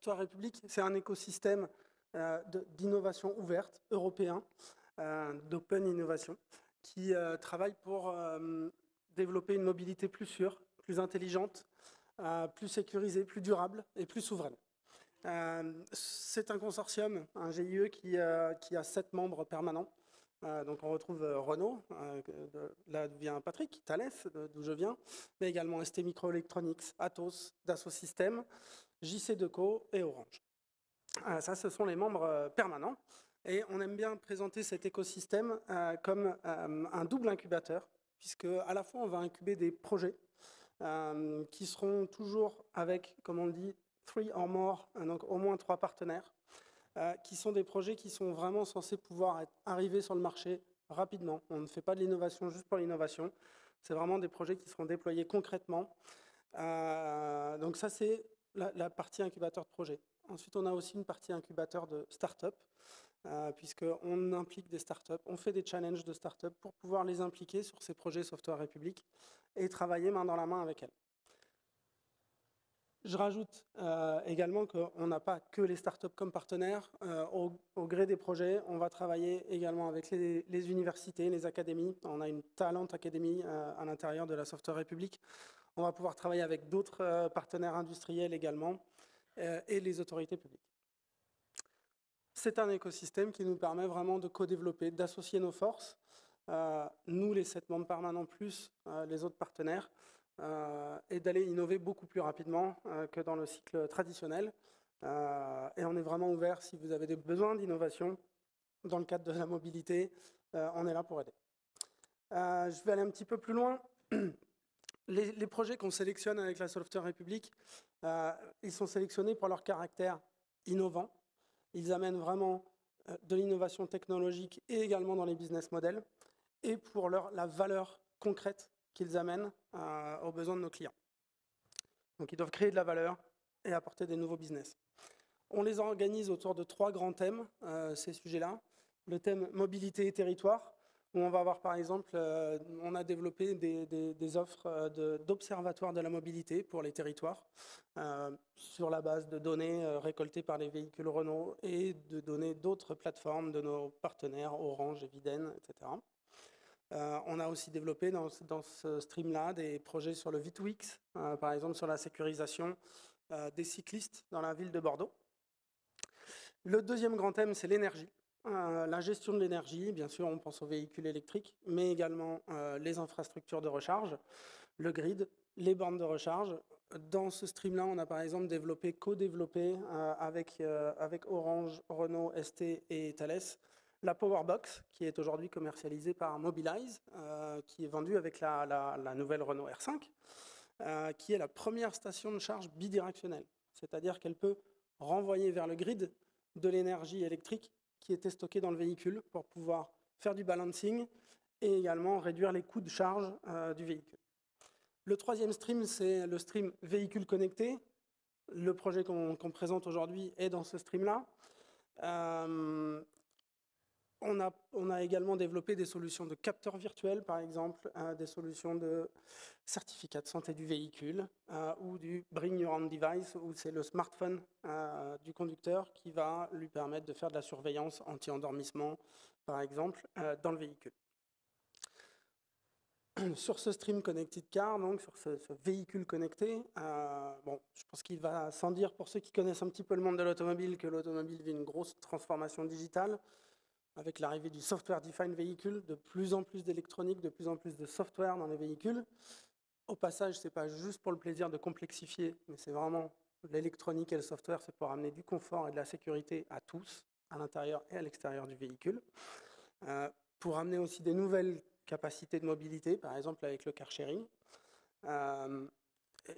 Software République, c'est un écosystème d'innovation ouverte européen, d'open innovation, qui travaille pour développer une mobilité plus sûre, plus intelligente, plus sécurisée, plus durable et plus souveraine. C'est un consortium, un GIE qui a 7 membres permanents. Donc on retrouve Renault, là vient Patrick, Thales, d'où je viens, mais également ST Microelectronics, Atos, Dassault Systèmes, JC2Co et Orange. Ça, ce sont les membres permanents. Et on aime bien présenter cet écosystème comme un double incubateur, puisque à la fois on va incuber des projets qui seront toujours avec, comme on dit, 3 or more, donc au moins 3 partenaires, qui sont des projets qui sont vraiment censés pouvoir arriver sur le marché rapidement. On ne fait pas de l'innovation juste pour l'innovation. C'est vraiment des projets qui seront déployés concrètement. Donc ça, c'est la partie incubateur de projet. Ensuite, on a aussi une partie incubateur de start-up, puisqu'on implique des start-up, on fait des challenges de start-up pour pouvoir les impliquer sur ces projets Software République et travailler main dans la main avec elles. Je rajoute également qu'on n'a pas que les startups comme partenaires. Au gré des projets, on va travailler également avec les universités, les académies. On a une Talent Academy à l'intérieur de la Software République. On va pouvoir travailler avec d'autres partenaires industriels également et les autorités publiques. C'est un écosystème qui nous permet vraiment de co-développer, d'associer nos forces, nous les 7 membres permanents plus les autres partenaires, et d'aller innover beaucoup plus rapidement que dans le cycle traditionnel. Et on est vraiment ouvert si vous avez des besoins d'innovation dans le cadre de la mobilité, on est là pour aider. Je vais aller un petit peu plus loin. Les projets qu'on sélectionne avec la Software République, ils sont sélectionnés pour leur caractère innovant. Ils amènent vraiment de l'innovation technologique et également dans les business models, et pour la valeur concrète qu'ils amènent aux besoins de nos clients. Donc ils doivent créer de la valeur et apporter des nouveaux business. On les organise autour de 3 grands thèmes, ces sujets-là. Le thème mobilité et territoire, où on va avoir par exemple, on a développé des offres d'observatoires de la mobilité pour les territoires, sur la base de données récoltées par les véhicules Renault et de données d'autres plateformes de nos partenaires, Orange, Eviden, etc. On a aussi développé dans ce stream-là des projets sur le V2X, par exemple sur la sécurisation des cyclistes dans la ville de Bordeaux. Le deuxième grand thème, c'est l'énergie. La gestion de l'énergie, bien sûr, on pense aux véhicules électriques, mais également les infrastructures de recharge, le grid, les bornes de recharge. Dans ce stream-là, on a par exemple co-développé avec Orange, Renault, ST et Thales, la Powerbox, qui est aujourd'hui commercialisée par Mobilize, qui est vendue avec la nouvelle Renault R5, qui est la première station de charge bidirectionnelle. C'est-à-dire qu'elle peut renvoyer vers le grid de l'énergie électrique qui était stockée dans le véhicule pour pouvoir faire du balancing et également réduire les coûts de charge du véhicule. Le troisième stream, c'est le stream véhicule connecté. Le projet qu'on présente aujourd'hui est dans ce stream-là. On a également développé des solutions de capteurs virtuels, par exemple, des solutions de certificat de santé du véhicule ou du Bring Your Own Device, où c'est le smartphone du conducteur qui va lui permettre de faire de la surveillance anti-endormissement, par exemple, dans le véhicule. Sur ce stream Connected Car, donc sur ce véhicule connecté, bon, je pense qu'il va sans dire pour ceux qui connaissent un petit peu le monde de l'automobile que l'automobile vit une grosse transformation digitale, avec l'arrivée du software defined vehicle, de plus en plus d'électronique, de plus en plus de software dans les véhicules. Au passage, ce n'est pas juste pour le plaisir de complexifier, mais c'est vraiment l'électronique et le software, c'est pour amener du confort et de la sécurité à tous, à l'intérieur et à l'extérieur du véhicule. Pour amener aussi des nouvelles capacités de mobilité, par exemple avec le car sharing.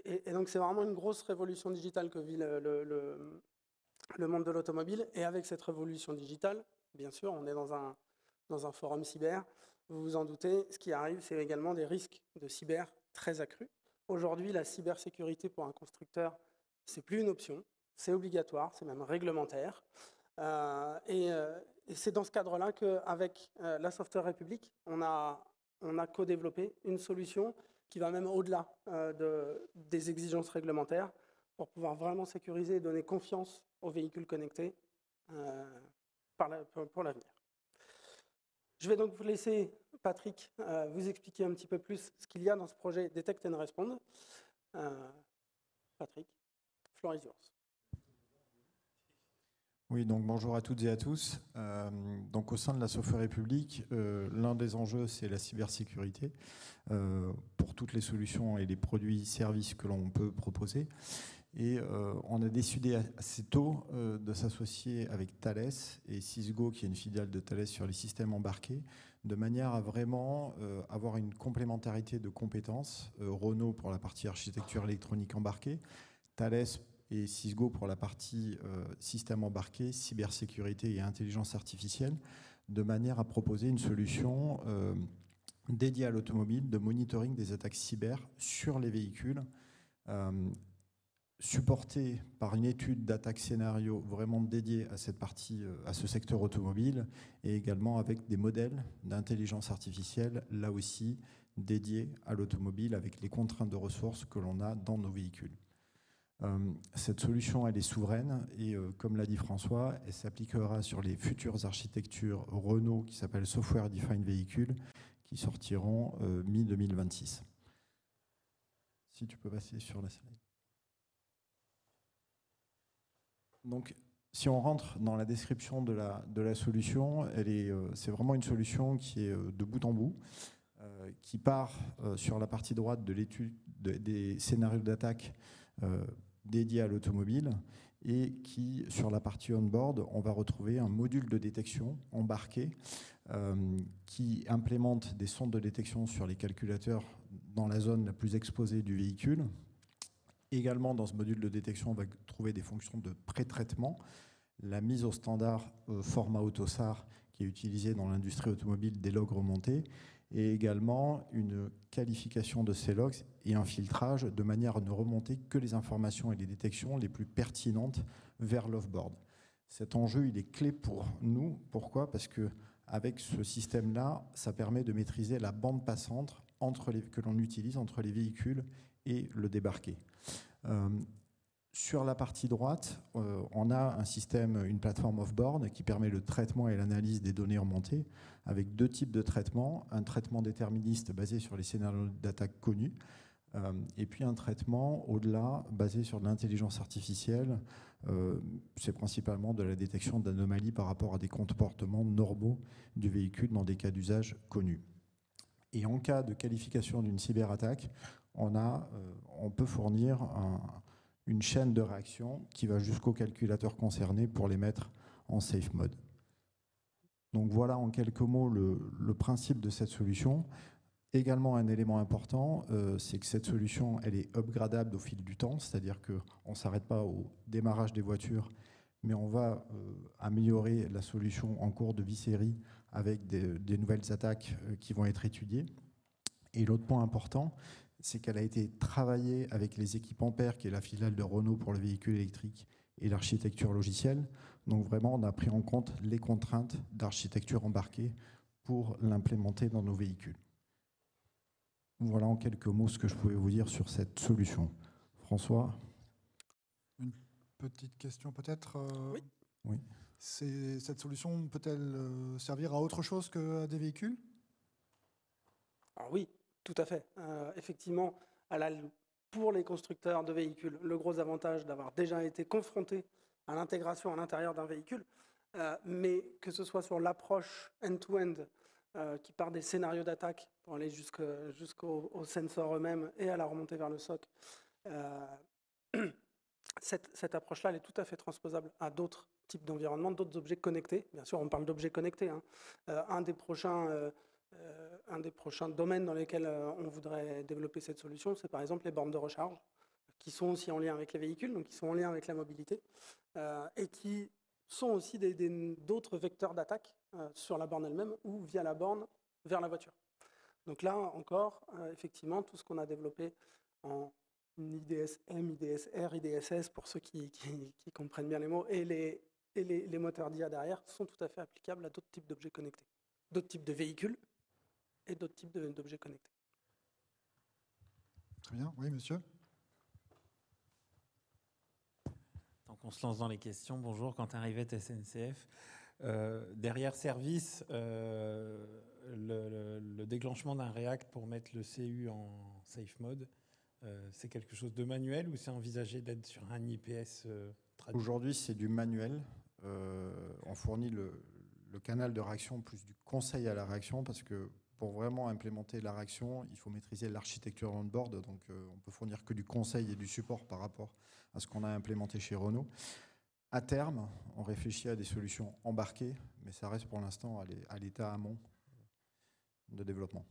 Et donc c'est vraiment une grosse révolution digitale que vit le monde de l'automobile. Et avec cette révolution digitale, bien sûr, on est dans un forum cyber. Vous vous en doutez, ce qui arrive, c'est également des risques de cyber très accrus. Aujourd'hui, la cybersécurité pour un constructeur, c'est plus une option, c'est obligatoire, c'est même réglementaire. Et c'est dans ce cadre-là qu'avec la Software République, on a co-développé une solution qui va même au-delà des exigences réglementaires pour pouvoir vraiment sécuriser et donner confiance aux véhicules connectés pour l'avenir. Je vais donc vous laisser, Patrick, vous expliquer un petit peu plus ce qu'il y a dans ce projet Detect and Respond. Patrick, floor is yours. Oui, donc bonjour à toutes et à tous. Donc au sein de la Software République, l'un des enjeux, c'est la cybersécurité pour toutes les solutions et les produits, services que l'on peut proposer. Et on a décidé assez tôt de s'associer avec Thales et Cisco, qui est une filiale de Thales sur les systèmes embarqués, de manière à vraiment avoir une complémentarité de compétences. Renault pour la partie architecture électronique embarquée, Thales et Cisco pour la partie système embarqué, cybersécurité et intelligence artificielle, de manière à proposer une solution dédiée à l'automobile de monitoring des attaques cyber sur les véhicules, supportée par une étude d'attaque scénario vraiment dédiée à cette partie, à ce secteur automobile, et également avec des modèles d'intelligence artificielle, là aussi dédiés à l'automobile, avec les contraintes de ressources que l'on a dans nos véhicules. Cette solution, elle est souveraine et comme l'a dit François, elle s'appliquera sur les futures architectures Renault qui s'appellent Software Defined Vehicle qui sortiront mi-2026. Si tu peux passer sur la slide. Donc, si on rentre dans la description de la solution, c'est vraiment une solution qui est de bout en bout, qui part sur la partie droite de l'étude des scénarios d'attaque dédié à l'automobile et qui, sur la partie on-board, on va retrouver un module de détection embarqué qui implémente des sondes de détection sur les calculateurs dans la zone la plus exposée du véhicule. Également, dans ce module de détection, on va trouver des fonctions de pré-traitement, la mise au standard format AUTOSAR qui est utilisé dans l'industrie automobile des logs remontés, et également une qualification de ces logs et un filtrage de manière à ne remonter que les informations et les détections les plus pertinentes vers l'off-board. Cet enjeu, il est clé pour nous. Pourquoi ? Parce qu'avec ce système-là, ça permet de maîtriser la bande passante que l'on utilise entre les véhicules et le débarqué. Sur la partie droite, on a un système, une plateforme off-board qui permet le traitement et l'analyse des données remontées avec deux types de traitements. Un traitement déterministe basé sur les scénarios d'attaque connus et puis un traitement au-delà basé sur de l'intelligence artificielle. C'est principalement de la détection d'anomalies par rapport à des comportements normaux du véhicule dans des cas d'usage connus. Et en cas de qualification d'une cyberattaque, on peut fournir une chaîne de réaction qui va jusqu'au calculateur concerné pour les mettre en safe mode. Donc voilà en quelques mots le principe de cette solution. Également un élément important, c'est que cette solution elle est upgradable au fil du temps, c'est-à-dire qu'on ne s'arrête pas au démarrage des voitures, mais on va améliorer la solution en cours de vie série avec des nouvelles attaques qui vont être étudiées. Et l'autre point important, c'est qu'elle a été travaillée avec les équipes Ampère, qui est la filiale de Renault pour le véhicule électrique et l'architecture logicielle. Donc vraiment, on a pris en compte les contraintes d'architecture embarquée pour l'implémenter dans nos véhicules. Voilà en quelques mots ce que je pouvais vous dire sur cette solution. François ? Une petite question peut-être. Oui. Cette solution peut-elle servir à autre chose qu'à des véhicules ? Alors oui, tout à fait. Effectivement, elle a, pour les constructeurs de véhicules, le gros avantage d'avoir déjà été confrontés à l'intégration à l'intérieur d'un véhicule, mais que ce soit sur l'approche end-to-end qui part des scénarios d'attaque pour aller jusqu'aux sensors eux-mêmes et à la remontée vers le SOC, cette approche-là, elle est tout à fait transposable à d'autres types d'environnements, d'autres objets connectés. Bien sûr, on parle d'objets connectés. Un des prochains domaines dans lesquels on voudrait développer cette solution, c'est par exemple les bornes de recharge, qui sont aussi en lien avec les véhicules, donc qui sont en lien avec la mobilité, et qui sont aussi d'autres vecteurs d'attaque sur la borne elle-même ou via la borne vers la voiture. Donc là encore, effectivement, tout ce qu'on a développé en IDSM, IDSR, IDSS, pour ceux qui comprennent bien les mots, et les moteurs d'IA derrière, sont tout à fait applicables à d'autres types d'objets connectés, d'autres types de véhicules et d'autres types d'objets connectés. Très bien, oui, monsieur. On se lance dans les questions. Bonjour, Quentin Rivette, SNCF. Derrière service, le déclenchement d'un React pour mettre le CU en safe mode, c'est quelque chose de manuel ou c'est envisagé d'être sur un IPS traduit? Aujourd'hui, c'est du manuel. On fournit le canal de réaction plus du conseil à la réaction parce que pour vraiment implémenter la réaction, il faut maîtriser l'architecture on-board. Donc, on peut fournir que du conseil et du support par rapport à ce qu'on a implémenté chez Renault. À terme, on réfléchit à des solutions embarquées, mais ça reste pour l'instant à l'état amont de développement.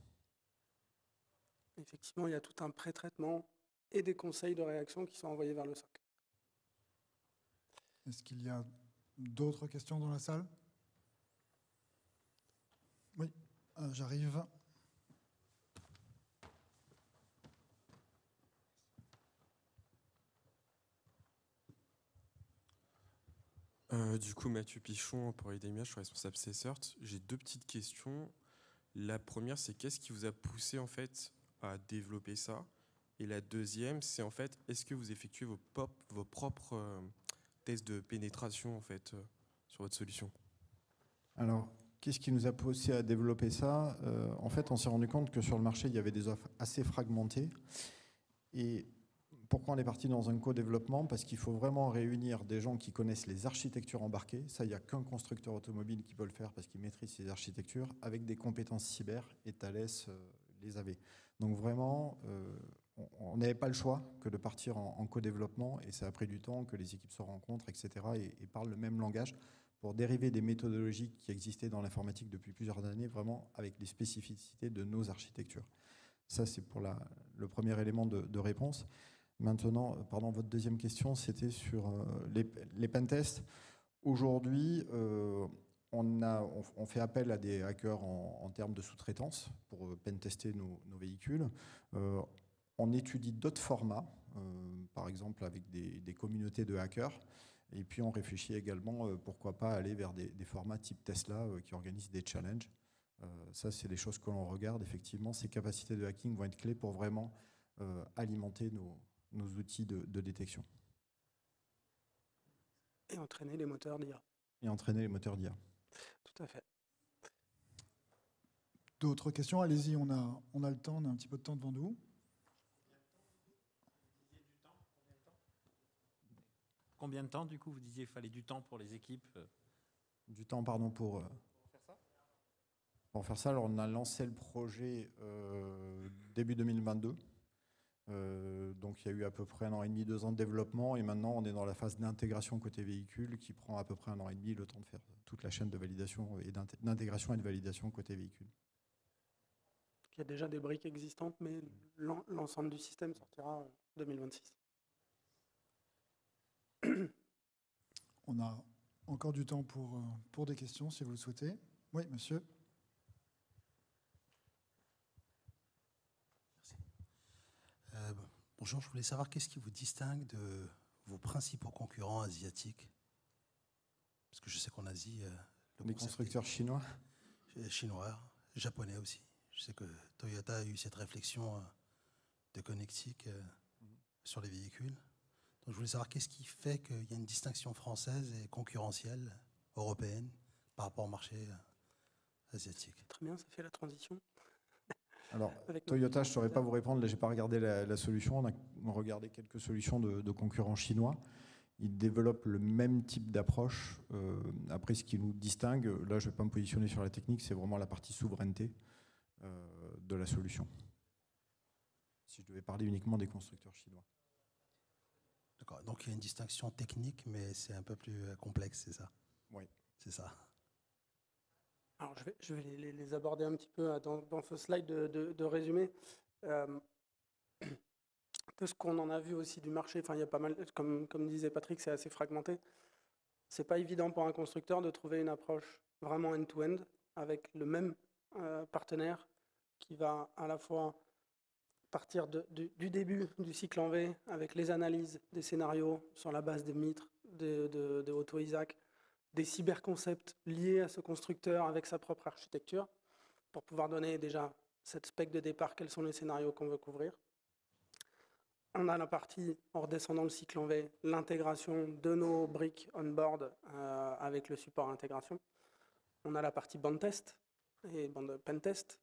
Effectivement, il y a tout un pré-traitement et des conseils de réaction qui sont envoyés vers le SOC. Est-ce qu'il y a d'autres questions dans la salle? Oui, j'arrive. Du coup, Mathieu Pichon pour IDEMIA, je suis responsable CSERT. J'ai deux petites questions. La première, c'est qu'est-ce qui vous a poussé en fait à développer ça? Et la deuxième, c'est en fait, est-ce que vous effectuez vos propres tests de pénétration en fait sur votre solution? Alors, qu'est-ce qui nous a poussé à développer ça? En fait, on s'est rendu compte que sur le marché, il y avait des offres assez fragmentées. Et pourquoi on est parti dans un co-développement? Parce qu'il faut vraiment réunir des gens qui connaissent les architectures embarquées. Ça, il n'y a qu'un constructeur automobile qui peut le faire parce qu'il maîtrise ces architectures avec des compétences cyber, et Thales les avait. Donc vraiment, on n'avait pas le choix que de partir en co-développement et ça a pris du temps que les équipes se rencontrent, etc. et parlent le même langage pour dériver des méthodologies qui existaient dans l'informatique depuis plusieurs années, vraiment avec les spécificités de nos architectures. Ça, c'est pour le premier élément de réponse. Maintenant, pardon, votre deuxième question, c'était sur les pentests. Aujourd'hui, on fait appel à des hackers en termes de sous-traitance pour pentester nos véhicules. On étudie d'autres formats, par exemple avec des communautés de hackers. Et puis on réfléchit également, pourquoi pas aller vers des formats type Tesla qui organisent des challenges. Ça, c'est des choses que l'on regarde. Effectivement, ces capacités de hacking vont être clés pour vraiment alimenter nos outils de détection. Et entraîner les moteurs d'IA. Et entraîner les moteurs d'IA. Tout à fait. D'autres questions? Allez-y, on a le temps, on a un petit peu de temps devant nous. Combien de temps, du coup, vous disiez qu'il fallait du temps pour les équipes? Du temps, pardon, pour faire ça? Pour faire ça, alors on a lancé le projet début 2022. Donc il y a eu à peu près 1 an et demi, 2 ans de développement et maintenant on est dans la phase d'intégration côté véhicule qui prend à peu près 1 an et demi, le temps de faire toute la chaîne de validation et d'intégration et de validation côté véhicule. Il y a déjà des briques existantes, mais l'ensemble du système sortira en 2026. On a encore du temps pour des questions si vous le souhaitez. Oui, monsieur. Bonjour, je voulais savoir qu'est-ce qui vous distingue de vos principaux concurrents asiatiques? Parce que je sais qu'en Asie... Les constructeurs chinois? Chinois, japonais aussi. Je sais que Toyota a eu cette réflexion de connectique sur les véhicules. Donc je voulais savoir qu'est-ce qui fait qu'il y a une distinction française et concurrentielle, européenne, par rapport au marché asiatique. Très bien, ça fait la transition. Alors, Toyota, je ne saurais pas vous répondre, là, je n'ai pas regardé la solution. On a regardé quelques solutions de concurrents chinois. Ils développent le même type d'approche. Après, ce qui nous distingue, là, je ne vais pas me positionner sur la technique, c'est vraiment la partie souveraineté de la solution. Si je devais parler uniquement des constructeurs chinois. D'accord, donc il y a une distinction technique, mais c'est un peu plus complexe, c'est ça? Oui. C'est ça. Alors, je vais les aborder un petit peu dans ce slide de résumé. De ce qu'on en a vu aussi du marché, enfin, il y a pas mal, comme disait Patrick, c'est assez fragmenté. C'est pas évident pour un constructeur de trouver une approche vraiment end-to-end avec le même partenaire qui va à la fois partir du début du cycle en V avec les analyses des scénarios sur la base des Mitre, de Otto Isaac, des cyberconcepts liés à ce constructeur avec sa propre architecture pour pouvoir donner déjà cette spec de départ, quels sont les scénarios qu'on veut couvrir. On a la partie, en redescendant le cycle en V, l'intégration de nos briques on-board avec le support intégration. On a la partie band test et pen test.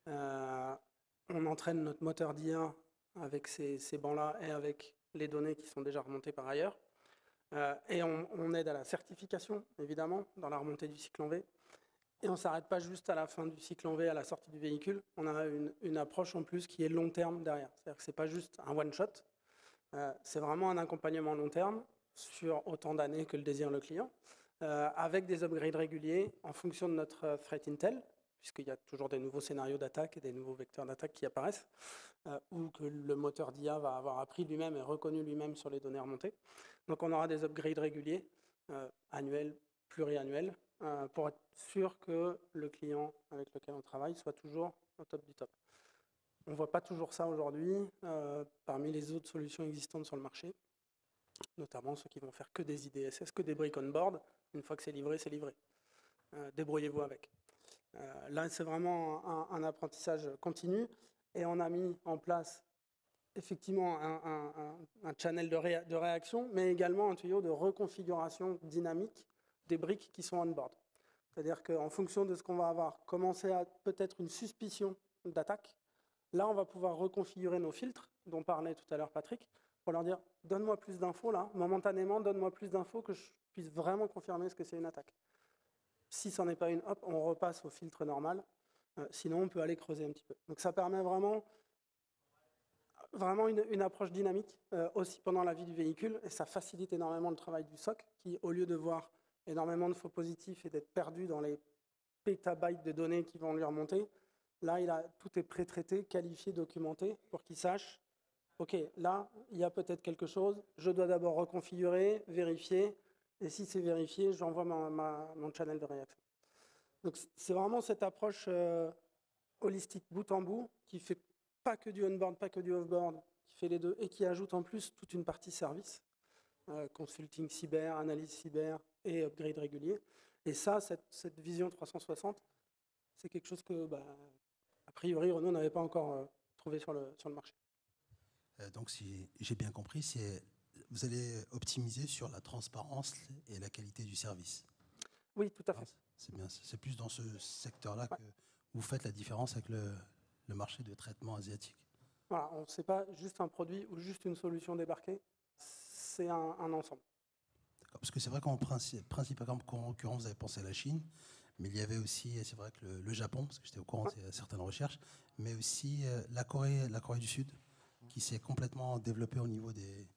On entraîne notre moteur d'IA avec ces bancs-là et avec les données qui sont déjà remontées par ailleurs. Et on aide à la certification, évidemment, dans la remontée du cycle en V. Et on ne s'arrête pas juste à la fin du cycle en V, à la sortie du véhicule. On a une approche en plus qui est long terme derrière. C'est-à-dire que ce n'est pas juste un one-shot, c'est vraiment un accompagnement long terme sur autant d'années que le désire le client, avec des upgrades réguliers en fonction de notre threat intel, puisqu'il y a toujours des nouveaux scénarios d'attaque et des nouveaux vecteurs d'attaque qui apparaissent, ou que le moteur d'IA va avoir appris lui-même et reconnu lui-même sur les données remontées. Donc on aura des upgrades réguliers, annuels, pluriannuels, pour être sûr que le client avec lequel on travaille soit toujours au top du top. On ne voit pas toujours ça aujourd'hui parmi les autres solutions existantes sur le marché, notamment ceux qui vont faire que des IDSS, que des briques on-board. Une fois que c'est livré, c'est livré. Débrouillez-vous avec. Là, c'est vraiment un apprentissage continu et on a mis en place effectivement un channel de réaction, mais également un tuyau de reconfiguration dynamique des briques qui sont on-board. C'est-à-dire qu'en fonction de ce qu'on va avoir commencé à peut-être une suspicion d'attaque, là, on va pouvoir reconfigurer nos filtres, dont parlait tout à l'heure Patrick, pour leur dire « donne-moi plus d'infos, là, momentanément, donne-moi plus d'infos que je puisse vraiment confirmer ce que c'est une attaque ». Si ce n'en est pas une, hop, on repasse au filtre normal. Sinon, on peut aller creuser un petit peu. Donc ça permet vraiment une approche dynamique aussi pendant la vie du véhicule, et ça facilite énormément le travail du SOC, qui, au lieu de voir énormément de faux positifs et d'être perdu dans les pétabytes de données qui vont lui remonter, là, tout est pré-traité, qualifié, documenté, pour qu'il sache, OK, là, il y a peut-être quelque chose, je dois d'abord reconfigurer, vérifier, et si c'est vérifié, j'envoie mon channel de réaction. Donc c'est vraiment cette approche holistique, bout en bout, qui fait pas que du on-board, pas que du off-board, qui fait les deux, et qui ajoute en plus toute une partie service, consulting cyber, analyse cyber et upgrade régulier. Et ça, cette vision 360, c'est quelque chose que, a priori, Renault n'avait pas encore trouvé sur le marché. Donc, si j'ai bien compris, vous allez optimiser sur la transparence et la qualité du service. Oui, tout à fait. C'est bien. C'est plus dans ce secteur-là que vous faites la différence avec le marché de traitement asiatique. Voilà, on ne sait pas juste un produit ou juste une solution débarquée, c'est un ensemble. Parce que c'est vrai qu'en principalement, en l'occurrence, vous avez pensé à la Chine, mais il y avait aussi, c'est vrai que le Japon, parce que j'étais au courant de certaines recherches, mais aussi la Corée du Sud, qui s'est complètement développée au niveau des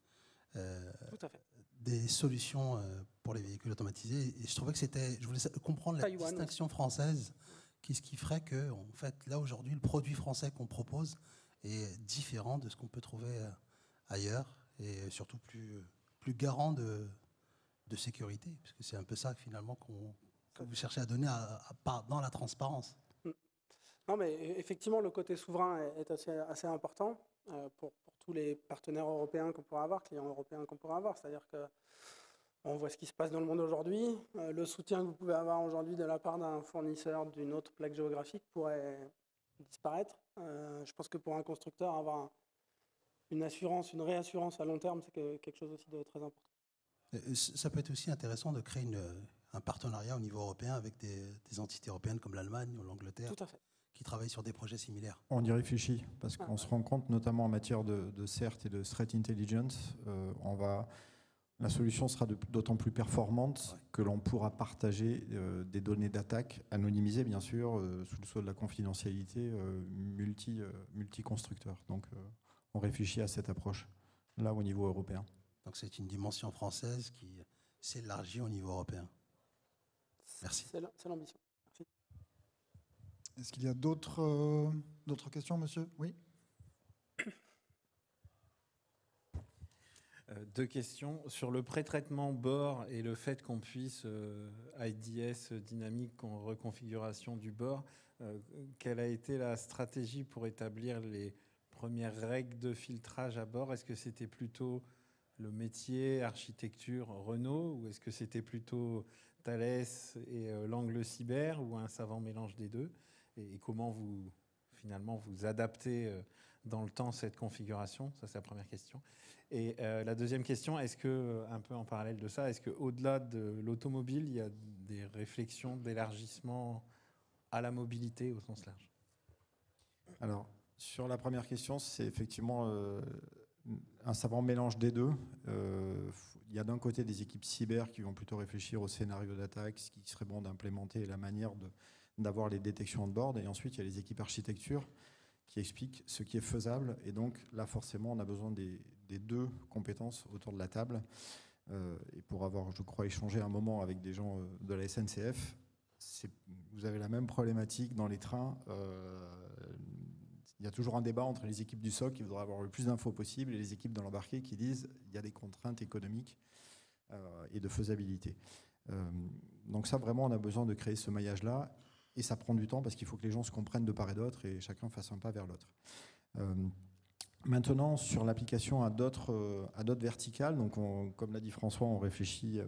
solutions pour les véhicules automatisés. Et je trouvais que je voulais comprendre la distinction française, qu'est-ce qui ferait que, en fait, là aujourd'hui, le produit français qu'on propose est différent de ce qu'on peut trouver ailleurs, et surtout plus garant de sécurité, parce que c'est un peu ça finalement que vous cherchez à donner dans la transparence. Non, mais effectivement, le côté souverain est assez important pour tous les partenaires européens qu'on pourra avoir, clients européens qu'on pourra avoir. C'est-à-dire qu'on voit ce qui se passe dans le monde aujourd'hui. Le soutien que vous pouvez avoir aujourd'hui de la part d'un fournisseur d'une autre plaque géographique pourrait disparaître. Je pense que pour un constructeur, avoir une réassurance à long terme, c'est quelque chose aussi de très important. Ça peut être aussi intéressant de créer un partenariat au niveau européen avec des entités européennes comme l'Allemagne ou l'Angleterre qui travaillent sur des projets similaires. On y réfléchit parce qu'on se rend compte, notamment en matière de CERT et de Threat Intelligence, la solution sera d'autant plus performante que l'on pourra partager des données d'attaque anonymisées, bien sûr, sous le sceau de la confidentialité multi-constructeurs. Donc on réfléchit à cette approche-là au niveau européen. Donc c'est une dimension française qui s'élargit au niveau européen. Merci. C'est l'ambition. Merci. Est-ce qu'il y a d'autres questions, monsieur? Oui. Deux questions. Sur le pré-traitement bord et le fait qu'on puisse IDS dynamique en reconfiguration du bord, quelle a été la stratégie pour établir les premières règles de filtrage à bord? Est-ce que c'était plutôt le métier, architecture, Renault, ou est-ce que c'était plutôt Thales et l'angle cyber, ou un savant mélange des deux? Et comment vous finalement vous adaptez dans le temps cette configuration? Ça, c'est la première question. Et la deuxième question, est-ce que, un peu en parallèle de ça, est-ce qu'au-delà de l'automobile, il y a des réflexions d'élargissement à la mobilité au sens large? Alors, sur la première question, c'est effectivement un savant mélange des deux. Il y a d'un côté des équipes cyber qui vont plutôt réfléchir au scénario d'attaque, ce qui serait bon d'implémenter et la manière d'avoir les détections on board. Et ensuite, il y a les équipes architecture qui expliquent ce qui est faisable. Et donc, là, forcément, on a besoin des deux compétences autour de la table. Et pour avoir, je crois, échangé un moment avec des gens de la SNCF, vous avez la même problématique dans les trains. Il y a toujours un débat entre les équipes du SOC qui voudraient avoir le plus d'infos possible et les équipes de l'embarqué qui disent qu'il y a des contraintes économiques et de faisabilité. Donc ça, vraiment, on a besoin de créer ce maillage-là. Et ça prend du temps parce qu'il faut que les gens se comprennent de part et d'autre et chacun fasse un pas vers l'autre. Maintenant, sur l'application à d'autres verticales, donc comme l'a dit François, on réfléchit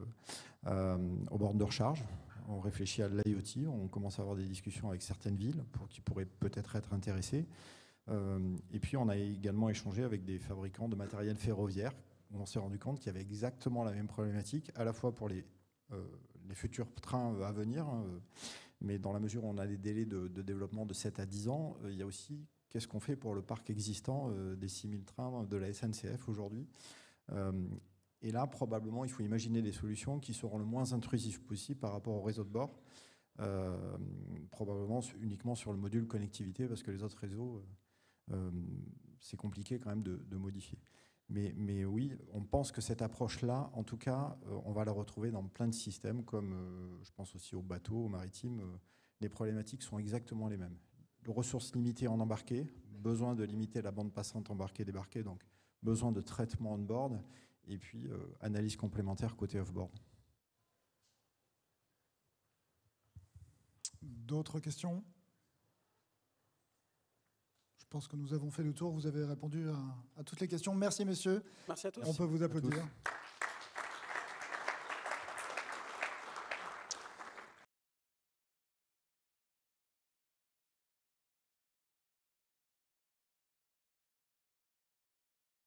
aux bornes de recharge, on réfléchit à l'IoT, on commence à avoir des discussions avec certaines villes qui pourraient peut-être être intéressées. Et puis, on a également échangé avec des fabricants de matériel ferroviaire où on s'est rendu compte qu'il y avait exactement la même problématique, à la fois pour les futurs trains à venir, mais dans la mesure où on a des délais de développement de 7 à 10 ans, il y a aussi qu'est-ce qu'on fait pour le parc existant des 6000 trains de la SNCF aujourd'hui. Et là, probablement, il faut imaginer des solutions qui seront le moins intrusives possible par rapport au réseau de bord, probablement uniquement sur le module connectivité, parce que les autres réseaux, c'est compliqué quand même de modifier. Mais oui, on pense que cette approche-là, en tout cas, on va la retrouver dans plein de systèmes, comme je pense aussi aux bateaux, aux maritimes. Les problématiques sont exactement les mêmes. De ressources limitées en embarqué, besoin de limiter la bande passante embarquée-débarquée, donc besoin de traitement on-board, et puis analyse complémentaire côté off-board. D'autres questions ? Je pense que nous avons fait le tour. Vous avez répondu à toutes les questions. Merci, messieurs. Merci à tous. On peut vous applaudir.